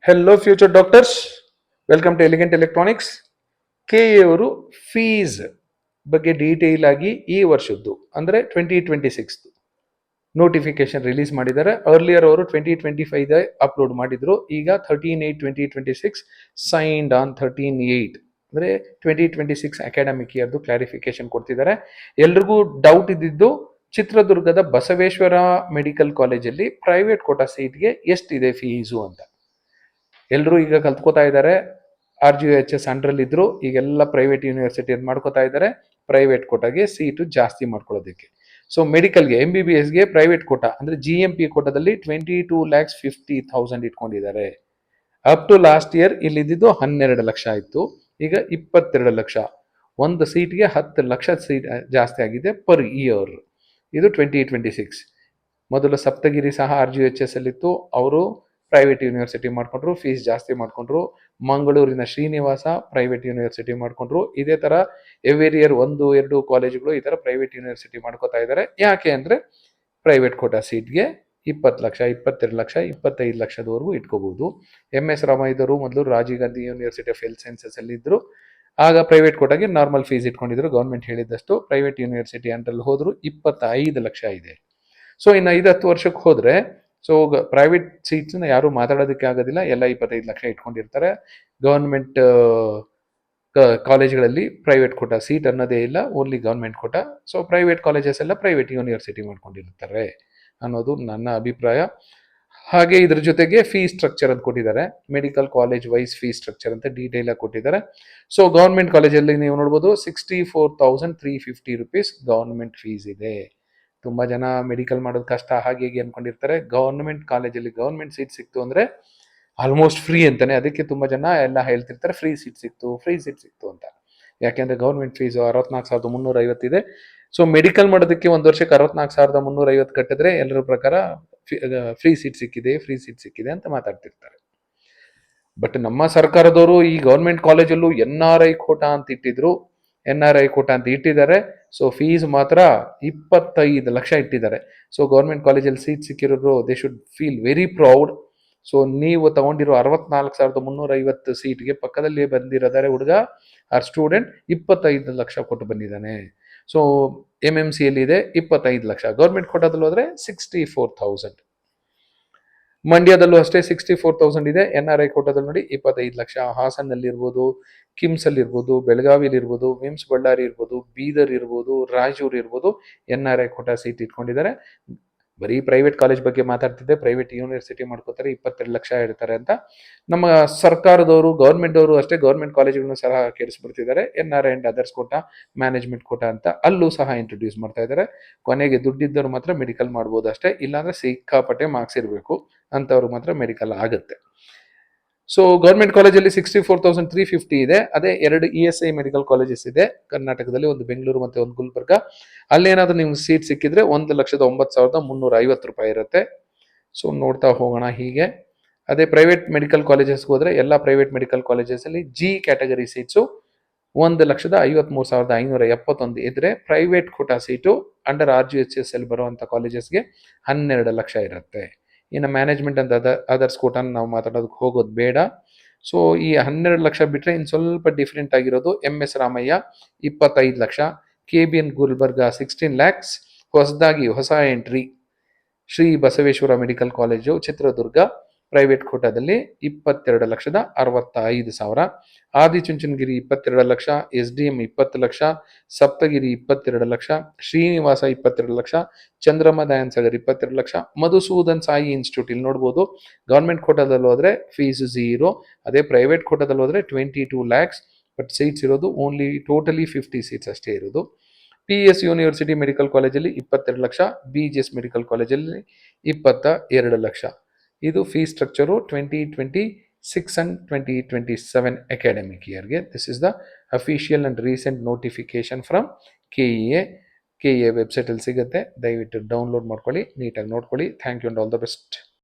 Hello future doctors, welcome to elegant electronics. ಕೆ ಅವರು fees ಬಗ್ಗೆ ಡೀಟೇಲ್ ಆಗಿ ಈ ವರ್ಷದ್ದು ಅಂದರೆ 2026 ನೋಟಿಫಿಕೇಶನ್ ರಿಲೀಸ್ ಮಾಡಿದ್ದಾರೆ. ಅರ್ಲಿಯರ್ ಅವರು 2025 ಅಪ್ಲೋಡ್ ಮಾಡಿದ್ರು. ಈಗ 13/8/2026 ಸೈನ್ಡ್ ಆನ್ 13/8 ಅಂದರೆ 2026 ಅಕಾಡೆಮಿಕ್ ಇಯರ್ದು ಕ್ಲಾರಿಫಿಕೇಶನ್ ಕೊಡ್ತಿದ್ದಾರೆ. ಎಲ್ರಿಗೂ ಡೌಟ್ ಇದ್ದಿದ್ದು ಚಿತ್ರದುರ್ಗದ ಬಸವೇಶ್ವರ ಮೆಡಿಕಲ್ ಕಾಲೇಜಲ್ಲಿ ಪ್ರೈವೇಟ್ ಕೋಟಾ ಸೀಟ್ಗೆ ಎಷ್ಟಿದೆ ಫೀಸು ಅಂತ. ಎಲ್ಲರೂ ಈಗ ಕಲ್ತ್ಕೋತಾ ಇದ್ದಾರೆ. RGHS ಅಂಡರ್ ಇದ್ರು, ಈಗೆಲ್ಲ ಪ್ರೈವೇಟ್ ಯೂನಿವರ್ಸಿಟಿ ಮಾಡ್ಕೋತಾ ಇದ್ದಾರೆ ಪ್ರೈವೇಟ್ ಕೋಟಾಗೆ ಸೀಟು ಜಾಸ್ತಿ ಮಾಡ್ಕೊಳ್ಳೋದಕ್ಕೆ. ಸೊ ಮೆಡಿಕಲ್ಗೆ MBBSಗೆ ಪ್ರೈವೇಟ್ ಕೋಟಾ ಅಂದ್ರೆ GMP ಕೋಟಾದಲ್ಲಿ 22,50,000 ಇಟ್ಕೊಂಡಿದ್ದಾರೆ. ಅಪ್ ಟು ಲಾಸ್ಟ್ ಇಯರ್ ಇಲ್ಲಿದ್ದು 12 ಲಕ್ಷ ಇತ್ತು, ಈಗ 22 ಲಕ್ಷ. ಒಂದು ಸೀಟ್ಗೆ 10 ಲಕ್ಷ ಸೀಟ್ ಜಾಸ್ತಿ ಆಗಿದೆ ಪರ್ ಇಯರ್. ಇದು 2026. ಮೊದಲು ಸಪ್ತಗಿರಿ ಸಹ RGHS ಅಲ್ಲಿತ್ತು, ಅವರು ಪ್ರೈವೇಟ್ ಯೂನಿವರ್ಸಿಟಿ ಮಾಡ್ಕೊಂಡ್ರು, ಫೀಸ್ ಜಾಸ್ತಿ ಮಾಡ್ಕೊಂಡ್ರು. ಮಂಗಳೂರಿನ ಶ್ರೀನಿವಾಸ ಪ್ರೈವೇಟ್ ಯೂನಿವರ್ಸಿಟಿ ಮಾಡ್ಕೊಂಡ್ರು. ಇದೇ ತರ ಎವ್ರಿ ಇಯರ್ 1-2 ಕಾಲೇಜುಗಳು ಈ ತರ ಪ್ರೈವೇಟ್ ಯೂನಿವರ್ಸಿಟಿ ಮಾಡ್ಕೋತಾ ಇದ್ದಾರೆ. ಯಾಕೆ ಅಂದ್ರೆ ಪ್ರೈವೇಟ್ ಕೋಟಾ ಸೀಟ್ಗೆ 20 ಲಕ್ಷ, 22 ಲಕ್ಷ, 25 ಲಕ್ಷದವರೆಗೂ ಇಟ್ಕೋಬಹುದು. MS ರಾಮಯ್ಯದವರು ಮೊದಲು Rajiv Gandhi university of health sciences ಅಲ್ಲಿ ಇದ್ರು. ಆಗ ಪ್ರೈವೇಟ್ ಕೋಟಾಗೆ ನಾರ್ಮಲ್ ಫೀಸ್ ಇಟ್ಕೊಂಡಿದ್ರು, ಗೌರ್ಮೆಂಟ್ ಹೇಳಿದಷ್ಟು. ಪ್ರೈವೇಟ್ ಯೂನಿವರ್ಸಿಟಿ ಅಂಡರ್ ಹೋದ್ರು 25 ಲಕ್ಷ ಇದೆ. ಸೊ ಇನ್ನು 5-10 ವರ್ಷಕ್ಕೆ ಹೋದ್ರೆ ಸೊ ಪ್ರೈವೇಟ್ ಸೀಟ್ಸ್ನ ಯಾರು ಮಾತಾಡೋದಕ್ಕೆ ಆಗೋದಿಲ್ಲ, ಎಲ್ಲ 25 ಲಕ್ಷ ಇಟ್ಕೊಂಡಿರ್ತಾರೆ. ಗವರ್ಮೆಂಟ್ ಕಾಲೇಜ್ಗಳಲ್ಲಿ ಪ್ರೈವೇಟ್ ಕೋಟಾ ಸೀಟ್ ಅನ್ನೋದೇ ಇಲ್ಲ, only government quota. So private colleges ಎಲ್ಲ ಪ್ರೈವೇಟ್ ಯೂನಿವರ್ಸಿಟಿ ಮಾಡ್ಕೊಂಡಿರ್ತಾರೆ ಅನ್ನೋದು ನನ್ನ ಅಭಿಪ್ರಾಯ. ಹಾಗೆ ಇದ್ರ ಜೊತೆಗೆ ಫೀ ಸ್ಟ್ರಕ್ಚರ್ ಅಂತ ಕೊಟ್ಟಿದ್ದಾರೆ, medical college wise fee structure ಅಂತ ಡೀಟೇಲ್ ಆಗಿ ಕೊಟ್ಟಿದ್ದಾರೆ. ಸೊ ಗವರ್ಮೆಂಟ್ ಕಾಲೇಜಲ್ಲಿ ನೀವು ನೋಡ್ಬೋದು 64,350 rupees ಗವರ್ಮೆಂಟ್ ಫೀಸ್ ಇದೆ. ತುಂಬಾ ಜನ ಮೆಡಿಕಲ್ ಮಾಡೋದು ಕಷ್ಟ ಹಾಗೆ ಹೀಗೆ ಅನ್ಕೊಂಡಿರ್ತಾರೆ. ಗವರ್ಮೆಂಟ್ ಕಾಲೇಜಲ್ಲಿ ಗವರ್ಮೆಂಟ್ ಸೀಟ್ ಸಿಕ್ತು ಅಂದ್ರೆ ಆಲ್ಮೋಸ್ಟ್ ಫ್ರೀ ಅಂತಾನೆ. ಅದಕ್ಕೆ ತುಂಬಾ ಜನ ಎಲ್ಲ ಹೇಳ್ತಿರ್ತಾರೆ ಫ್ರೀ ಸೀಟ್ ಸಿಕ್ತು ಅಂತ. ಯಾಕೆಂದ್ರೆ ಗವರ್ಮೆಂಟ್ ಫೀಸ್ 64,350 ಇದೆ. ಸೊ ಮೆಡಿಕಲ್ ಮಾಡೋದಕ್ಕೆ ಒಂದು ವರ್ಷಕ್ಕೆ 64,350 ಕಟ್ಟಿದ್ರೆ ಎಲ್ಲರ ಪ್ರಕಾರ ಫ್ರೀ ಸೀಟ್ ಸಿಕ್ಕಿದೆ ಅಂತ ಮಾತಾಡ್ತಿರ್ತಾರೆ. ಬಟ್ ನಮ್ಮ ಸರ್ಕಾರದವರು ಈ ಗವರ್ಮೆಂಟ್ ಕಾಲೇಜಲ್ಲೂ NRI ಕೋಟಾ ಅಂತ ಇಟ್ಟಿದ್ರು, NRI ಕೋಟಾ ಅಂತ ಇಟ್ಟಿದ್ದಾರೆ. ಸೊ ಫೀಸ್ ಮಾತ್ರ 25 ಲಕ್ಷ ಇಟ್ಟಿದ್ದಾರೆ. ಸೊ ಗೌರ್ಮೆಂಟ್ ಕಾಲೇಜಲ್ಲಿ ಸೀಟ್ ಸಿಕ್ಕಿರೋರು they should feel very proud. So ನೀವು ತಗೊಂಡಿರೋ 64,350 ಸೀಟ್ಗೆ ಪಕ್ಕದಲ್ಲಿ ಬಂದಿರೋದಾರೆ ಹುಡುಗ ಆರ್ ಸ್ಟೂಡೆಂಟ್ 25 ಲಕ್ಷ ಕೊಟ್ಟು ಬಂದಿದ್ದಾನೆ. ಸೊ MMC ಅಲ್ಲಿ ಇದೆ 25 ಲಕ್ಷ, ಗೌರ್ಮೆಂಟ್ ಕೋಟಾದಲ್ಲಿ ಹೋದ್ರೆ 64,000. ಮಂಡ್ಯದಲ್ಲೂ ಅಷ್ಟೇ 64,000 ಇದೆ. NRI ಕೋಟಾದಲ್ಲಿ ನೋಡಿ 25 ಲಕ್ಷ. ಹಾಸನಲ್ಲಿ ಇರ್ಬೋದು, ಕಿಮ್ಸ್ ಅಲ್ಲಿ ಇರ್ಬೋದು, ಬೆಳಗಾವಿಲಿ ಇರ್ಬೋದು, ವಿಮ್ಸ್ ಬಳ್ಳಾರಿ ಇರ್ಬೋದು, ಬೀದರ್ ಇರ್ಬೋದು, ರಾಯಚೂರು ಇರ್ಬೋದು, NRI ಕೋಟಾ ಸೀಟ್ ಇಟ್ಕೊಂಡಿದ್ದಾರೆ. ಬರೀ ಪ್ರೈವೇಟ್ ಕಾಲೇಜ್ ಬಗ್ಗೆ ಮಾತಾಡ್ತಿದ್ದೆ, ಪ್ರೈವೇಟ್ ಯೂನಿವರ್ಸಿಟಿ ಮಾಡ್ಕೋತಾರೆ 22 ಲಕ್ಷ ಇಡ್ತಾರೆ ಅಂತ. ನಮ್ಮ ಸರ್ಕಾರದವರು ಗೌರ್ಮೆಂಟ್ ಅವರು ಅಷ್ಟೇ ಗೌರ್ಮೆಂಟ್ ಕಾಲೇಜುಗಳನ್ನು ಸಹ ಕೆಡಿಸ್ಬಿಡ್ತಿದ್ದಾರೆ. NRI and others quota, management quota ಅಂತ ಅಲ್ಲೂ ಸಹ ಇಂಟ್ರೊಡ್ಯೂಸ್ ಮಾಡ್ತಾ ಇದ್ದಾರೆ. ಕೊನೆಗೆ ದುಡ್ಡಿದ್ದವ್ರು ಮಾತ್ರ ಮೆಡಿಕಲ್ ಮಾಡ್ಬೋದು ಅಷ್ಟೇ, ಇಲ್ಲಾಂದ್ರೆ ಸಿಕ್ಕಾಪಟ್ಟೆ ಮಾರ್ಕ್ಸ್ ಇರಬೇಕು ಅಂತವ್ರು ಮಾತ್ರ ಮೆಡಿಕಲ್ ಆಗುತ್ತೆ. ಸೊ ಗೌರ್ಮೆಂಟ್ ಕಾಲೇಜಲ್ಲಿ 64,350 ಇದೆ. ಅದೇ 2 ESI ಮೆಡಿಕಲ್ ಕಾಲೇಜಸ್ ಇದೆ ಕರ್ನಾಟಕದಲ್ಲಿ, ಒಂದು ಬೆಂಗಳೂರು ಮತ್ತೆ ಒಂದು ಗುಲ್ಬರ್ಗ. ಅಲ್ಲೇನಾದ್ರೂ ನಿಮ್ಗೆ ಸೀಟ್ ಸಿಕ್ಕಿದ್ರೆ 1,09,350 ರೂಪಾಯಿ ಇರುತ್ತೆ. ಸೊ ನೋಡ್ತಾ ಹೋಗೋಣ ಹೀಗೆ. ಅದೇ ಪ್ರೈವೇಟ್ ಮೆಡಿಕಲ್ ಕಾಲೇಜಸ್ಗೆ ಹೋದ್ರೆ ಎಲ್ಲ ಪ್ರೈವೇಟ್ ಮೆಡಿಕಲ್ ಕಾಲೇಜಸ್ ಅಲ್ಲಿ G ಕ್ಯಾಟಗರಿ ಸೀಟ್ಸು 1,53,571 ಇದ್ರೆ, private quota seat under RGHS ಅಲ್ಲಿ ಬರುವಂತ ಕಾಲೇಜಸ್ಗೆ 12 ಲಕ್ಷ ಇರುತ್ತೆ. ಇನ್ನು ಮ್ಯಾನೇಜ್ಮೆಂಟ್ ಅಂತ ಅದರ್ಸ್ ಕೋಟಾನ ನಾವು ಮಾತಾಡೋದಕ್ಕೆ ಹೋಗೋದು ಬೇಡ. ಸೊ ಈ 12 ಲಕ್ಷ ಬಿಟ್ರೆ ಇನ್ನು ಸ್ವಲ್ಪ ಡಿಫ್ರೆಂಟ್ ಆಗಿರೋದು MS Ramaiah 25 lakh, KBN Gulbarga 16 lakhs, ಹೊಸ entry Shri Basaveshwara medical college Chitradurga private ಕೋಟಾದಲ್ಲಿ 22,65,000, ಆದಿಚುಂಚನಗಿರಿ 22 ಲಕ್ಷ, SDM 20 ಲಕ್ಷ, ಸಪ್ತಗಿರಿ 22 ಲಕ್ಷ, ಶ್ರೀನಿವಾಸ 22 ಲಕ್ಷ, ಚಂದ್ರಮ್ಮ ದಯಾನ್ ಸಾಗರ್ 22 ಲಕ್ಷ, ಮಧುಸೂದನ್ ಸಾಯಿ ಇನ್ಸ್ಟಿಟ್ಯೂಟ್ ಇಲ್ಲಿ ನೋಡ್ಬೋದು. ಗವರ್ಮೆಂಟ್ ಕೋಟಾದಲ್ಲಿ ಹೋದ್ರೆ ಫೀಸ್ 0, ಅದೇ ಪ್ರೈವೇಟ್ ಕೋಟಾದಲ್ಲಿ ಹೋದ್ರೆ 22 lakhs. ಬಟ್ ಸೀಟ್ಸ್ ಇರೋದು ಓನ್ಲಿ ಟೋಟಲಿ 50 ಸೀಟ್ಸ್ ಅಷ್ಟೇ ಇರೋದು. PS ಯೂನಿವರ್ಸಿಟಿ ಮೆಡಿಕಲ್ ಕಾಲೇಜಲ್ಲಿ 22 ಲಕ್ಷ, BGS ಮೆಡಿಕಲ್ ಕಾಲೇಜಲ್ಲಿ 22 ಲಕ್ಷ. ಇದು ಫೀ ಸ್ಟ್ರಕ್ಚರು 2026 and 2027 ಅಕಾಡೆಮಿಕ್ ಇಯರ್ಗೆ. This is the official and recent notification from KEA ವೆಬ್ಸೈಟಲ್ಲಿ ಸಿಗುತ್ತೆ. ದಯವಿಟ್ಟು ಡೌನ್ಲೋಡ್ ಮಾಡ್ಕೊಳ್ಳಿ, ನೀಟಾಗಿ ನೋಡ್ಕೊಳ್ಳಿ. Thank you and all the best.